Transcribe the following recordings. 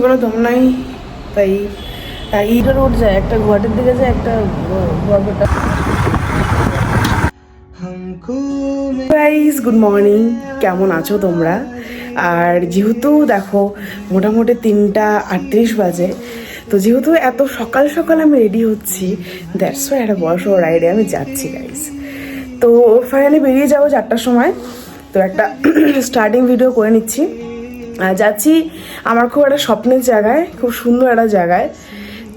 কোনো দম নাই, তাই এইটা রোড যায়, একটা গুয়াহাটির দিকে যায়, একটা বরপেটা। গাইস গুড মর্নিং, কেমন আছো তোমরা? আর যেহেতু দেখো মোটামুটি 3:38 বাজে, তো যেহেতু এত সকাল সকাল আমি রেডি হচ্ছি, দ্যাটস ওয়াই একটা বড় সড়ো রাইডে আমি যাচ্ছি গাইস। তো ফাইনালি বেরিয়ে যাবো 4টার সময়। তো একটা স্টার্টিং ভিডিও করে নিচ্ছি। যাচ্ছি আমার খুব একটা স্বপ্নের জায়গায়, খুব সুন্দর একটা জায়গায়।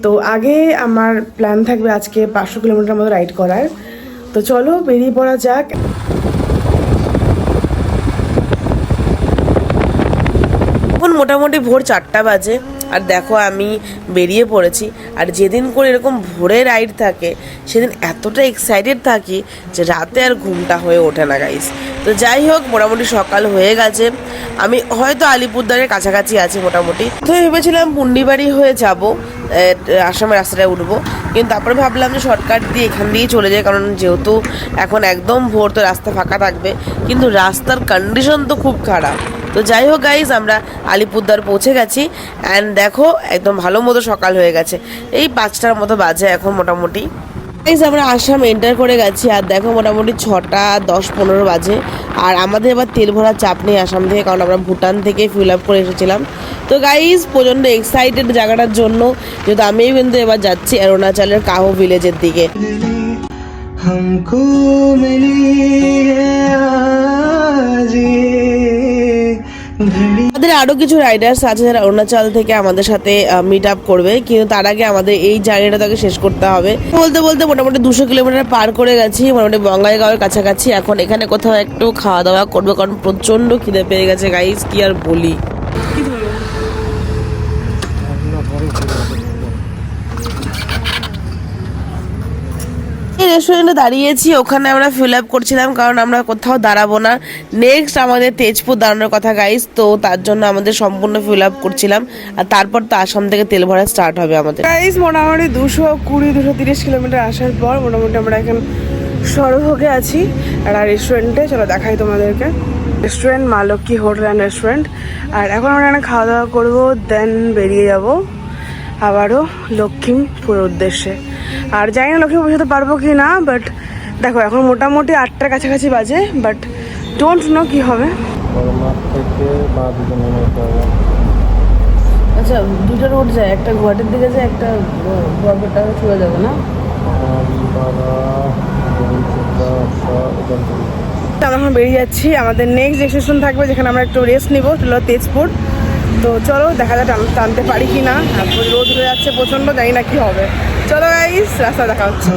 তো আগে আমার প্ল্যান থাকবে আজকে 500 কিলোমিটার মতো রাইড করার। তো চলো বেরিয়ে পড়া যাক। এখন মোটামুটি ভোর 4টা বাজে, আর দেখো আমি বেরিয়ে পড়েছি। আর যেদিন করে এরকম ভোরে রাইড থাকে সেদিন এতটা এক্সাইটেড থাকি যে রাতে আর ঘুমটা হয়ে ওঠে না গাইস। তো যাই হোক, মোটামুটি সকাল হয়ে গেছে, আমি হয়তো আলিপুরদুয়ারের কাছাকাছি আছি মোটামুটি। তো ভেবেছিলাম পুন্ডিবাড়ি হয়ে যাব, আসামের রাস্তাটায় উঠবো, কিন্তু তারপরে ভাবলাম যে শর্টকাট দিয়ে এখান দিয়েই চলে যায়, কারণ যেহেতু এখন একদম ভোর, তো রাস্তা ফাঁকা থাকবে, কিন্তু রাস্তার কন্ডিশন তো খুব খারাপ। তো যাই হোক গাইজ, আমরা আলিপুরদুয়ার পৌঁছে গেছি। অ্যান্ড দেখো একদম ভালো মতো সকাল হয়ে গেছে, এই 5টার মতো বাজে এখন মোটামুটি। গাইজ আমরা আসাম এন্টার করে গেছি, আর দেখো মোটামুটি 6টা 10-15 বাজে। আর আমাদের এবার তেল ভরার চাপ নেই আসাম থেকে, কারণ আমরা ভুটান থেকে ফিল আপ করে এসেছিলাম। তো গাইজ প্রচণ্ড এক্সাইটেড জায়গাটার জন্য, যেহেতু আমিও কিন্তু এবার যাচ্ছি অরুণাচলের কাহো ভিলেজের দিকে। আমাদের আরো কিছু রাইডার্স আছে যারা অরুণাচল থেকে আমাদের সাথে মিট আপ করবে, কিন্তু তার আগে আমাদের এই জার্নিটা তাকে শেষ করতে হবে। বলতে বলতে মোটামুটি 200 কিলোমিটার পার করে গেছি, মোটামুটি বঙ্গাইগাঁওয়ের কাছাকাছি। এখন এখানে কোথাও একটু খাওয়া দাওয়া করবো, কারণ প্রচন্ড খিদে পেয়ে গেছে গাইস, কি আর বলি। রেস্টুরেন্টে দাঁড়িয়েছি, ওখানে আমরা ফিল আপ করছিলাম, কারণ আমরা কোথাও দাঁড়াবো না। নেক্সট আমাদের তেজপুর দাঁড়ানোর কথা গাইস, তো তার জন্য আমাদের সম্পূর্ণ ফিল আপ করছিলাম। আর তারপর তো আসাম থেকে তেল ভরা স্টার্ট হবে আমাদের গাইস। মোটামুটি 220-230 কিলোমিটার আসার পর মোটামুটি আমরা এখন সরভোগে আছি আর রেস্টুরেন্টে। চলো দেখাই তোমাদেরকে। রেস্টুরেন্ট মা লক্ষ্মী হোটেল অ্যান্ড রেস্টুরেন্ট। আর এখন আমরা এখানে খাওয়া দাওয়া করবো, দেন বেরিয়ে যাবো আবারও লক্ষ্মীপুরের উদ্দেশ্যে। আর জানি না লক্ষ্মীপুর পৌঁছাতে পারবো কি না, বাট দেখো এখন মোটামুটি 8টার কাছাকাছি বাজে, বাট ডোন্ট নো কি হবে। আচ্ছা, দুটো রোড যায়, একটা গুয়াহাটির দিকে যায়, একটা বরপেটা চলে যাবে না? আমরা এখন বেরিয়ে যাচ্ছি, আমাদের নেক্সট স্টেশন থাকবে যেখানে আমরা একটু রেস্ট নিবো, সেটা হলো তেজপুর। তো চলো দেখা যাক টানতে পারি কি না। রোদ উঠে যাচ্ছে প্রচন্ড, জানি না কি হবে। চলো গাইস, রাস্তা দেখা হচ্ছে।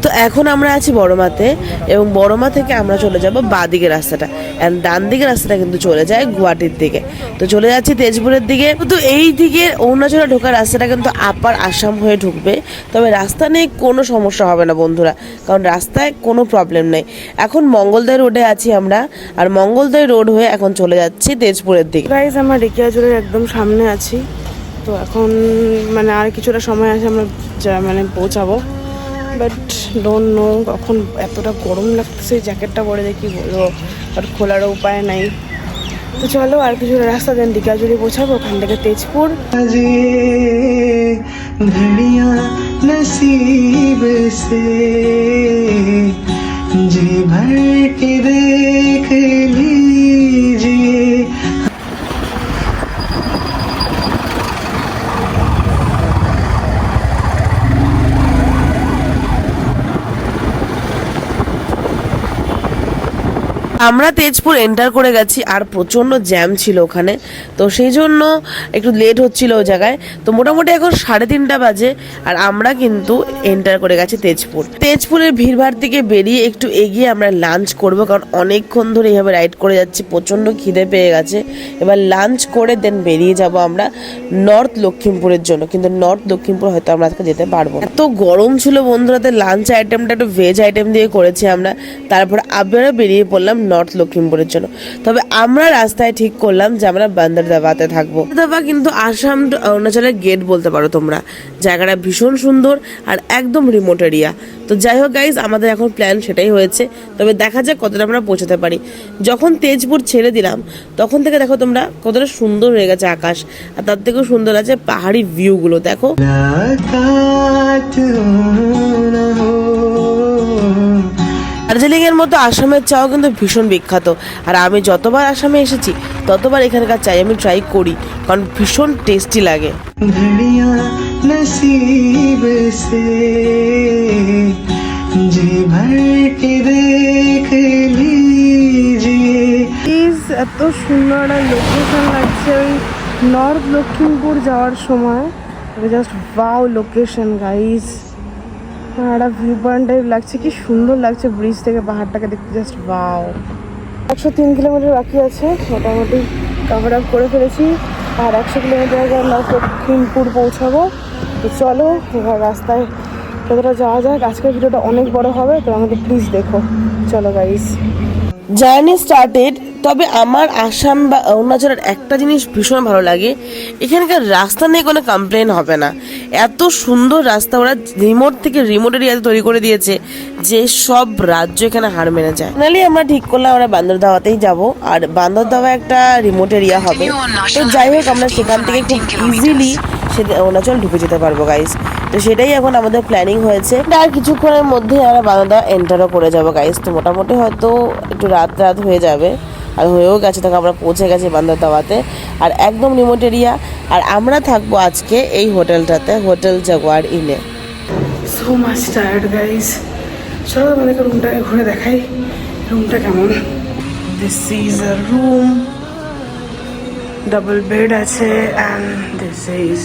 তো এখন আমরা আছি বড়মাতে, এবং বড়মা থেকে আমরা চলে যাব বাঁদিকের রাস্তাটা, এন্ড ডান দিকের রাস্তাটা কিন্তু চলে যায় গুয়াহাটির দিকে। তো চলে যাচ্ছি তেজপুরের দিকে। তো এই দিকে অরুণাচলে ঢোকার রাস্তাটা কিন্তু আপার আসাম হয়ে ঢুকবে, তবে রাস্তা নিয়ে কোনো সমস্যা হবে না বন্ধুরা, কারণ রাস্তায় কোনো প্রবলেম নেই। এখন মঙ্গলদৈ রোডে আছি আমরা, আর মঙ্গলদৈ রোড হয়ে এখন চলে যাচ্ছি তেজপুরের দিকে। গাইস আমরা ঢেকিয়াজুড়ির একদম সামনে আছি। তো এখন মানে আর কিছুটা সময় আছে আমরা মানে পৌঁছাবো, বাট ডোন্ট নো কখন। এতটা গরম লাগতেছে, জ্যাকেটটা পরে দেখি বলবো, বাট খোলারও উপায় নাই। তো চলো আর কিছুটা রাস্তা, দেন ঢেকিয়াজুড়ি পৌঁছাবো, ওখান থেকে তেজপুর। जी भर के देख लीजिए। আমরা তেজপুর এন্টার করে গেছি, আর প্রচণ্ড জ্যাম ছিল ওখানে, তো সেই জন্য একটু লেট হচ্ছিল ওই জায়গায়। তো মোটামুটি এখন 3:30 বাজে, আর আমরা কিন্তু এন্টার করে গেছি তেজপুর। তেজপুরের ভিড়ভাড় থেকে বেরিয়ে একটু এগিয়ে আমরা লাঞ্চ করব, কারণ অনেকক্ষণ ধরে এইভাবে রাইড করে যাচ্ছি, প্রচণ্ড খিদে পেয়ে গেছে। এবার লাঞ্চ করে দেন বেরিয়ে যাব আমরা নর্থ লক্ষ্মীপুরের জন্য, কিন্তু নর্থ লক্ষ্মীপুর হয়তো আমরা আজকে যেতে পারবো না, এত গরম ছিল বন্ধুরা। লাঞ্চ আইটেমটা একটু ভেজ আইটেম দিয়ে করেছি আমরা, তারপর আবারও বেরিয়ে পড়লাম নর্থ লখিমপুরের জন্য। তবে আমরা রাস্তায় ঠিক করলাম যে আমরা বান্দরদাবাতে থাকবো। বান্দরদাবা কিন্তু আসাম অরুণাচলের গেট বলতে পারো তোমরা। জায়গাটা ভীষণ সুন্দর আর একদম রিমোট এরিয়া। তো যাই হোক গাইজ, আমাদের এখন প্ল্যান সেটাই হয়েছে। তবে দেখা যাক কতটা আমরা পৌঁছাতে পারি। যখন তেজপুর ছেড়ে দিলাম তখন থেকে দেখো তোমরা কতটা সুন্দর হয়ে গেছে আকাশ, আর তার থেকেও সুন্দর আছে পাহাড়ি ভিউগুলো। দেখো দার্জিলিং এর মতো আসামের চাও কিন্তু ভীষণ বিখ্যাত। আর আমি যতবার আসামে এসেছি ততবার এখানকার চাই আমি ট্রাই করি, কারণ ভীষণ টেস্টি লাগে। এত সুন্দর একটা লোকেশন লাগছে ওই নর্থ লখিমপুর যাওয়ার সময়। জাস্ট ওয়াও লোকেশন গাইস, একটা ভিউ পয়েন্ট টাইপ লাগছে, কি সুন্দর লাগছে ব্রিজ থেকে পাহাড়টাকে দেখতে, জাস্ট ওয়াও। 103 কিলোমিটার বাকি আছে, মোটামুটি কভার আপ করে ফেলেছি। আর 100 কিলোমিটার আগে নর্থ লখিমপুর পৌঁছাবো। তো চলো এবার রাস্তায় কতটা যাওয়া যায়। আজকের ভিডিওটা অনেক বড় হবে, তো আমাকে প্লিজ দেখো। চলো গাইস, জার্নি স্টার্টেড। তবে আমার আসাম বা অরুণাচলের একটা জিনিস ভীষণ ভালো লাগে, এখানকার রাস্তা নিয়ে কোনো কমপ্লেন হবে না। এত সুন্দর রাস্তা ওরা রিমোট থেকে রিমোট এরিয়াতে তৈরি করে দিয়েছে যে সব রাজ্য এখানে হার মেনে যায়। ফাইনালি আমরা ঠিক করলাম আমরা বান্দরদাওয়াতেই যাব, আর বান্দরদাওয়া একটা রিমোট এরিয়া হবে। তো যাই হোক, আমরা সেখান থেকে খুব ইজিলি অরুণাচল ঢুকে যেতে পারবো গাইজ। তো সেটাই এখন আমাদের প্ল্যানিং হয়েছে। আর কিছুক্ষণের মধ্যে আমরা বান্দরদাওয়া এন্টারও করে যাবো গাইজ। তো মোটামুটি হয়তো একটু রাত হয়ে যাবে, আর হয়েও গেছে। তখন আমরা পৌঁছে গেছি বান্দরদাওয়াতে, আর একদম রিমোট এরিয়া। আর আমরা থাকবো আজকে এই হোটেলটাতে, হোটেল জাগুয়ার ইনে। So much tired guys. চলো আমাদেরকে রুমটাকে ঘুরে দেখাই, রুমটা কেমন। This is a room, double bed আছে, অ্যান্ড দিস ইজ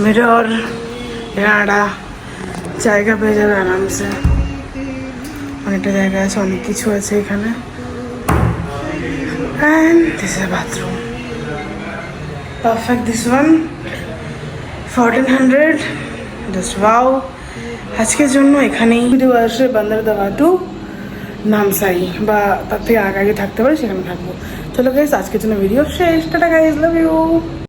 মিরর। এখানে জায়গা পেয়ে যাবে আরামসে, অনেকটা জায়গা আছে, অনেক কিছু আছে এখানে। And this is a bathroom. Perfect, this one. 1400. Just wow. আজকের জন্য এখানেই ভিডিও আসে। বান্দরদাবা টু নামসাই বা তার থেকে আগে থাকতে পারে, সেখানে থাকবো। চলো গাইস, আজকের জন্য ভিডিও শেষ। Tata guys, love you.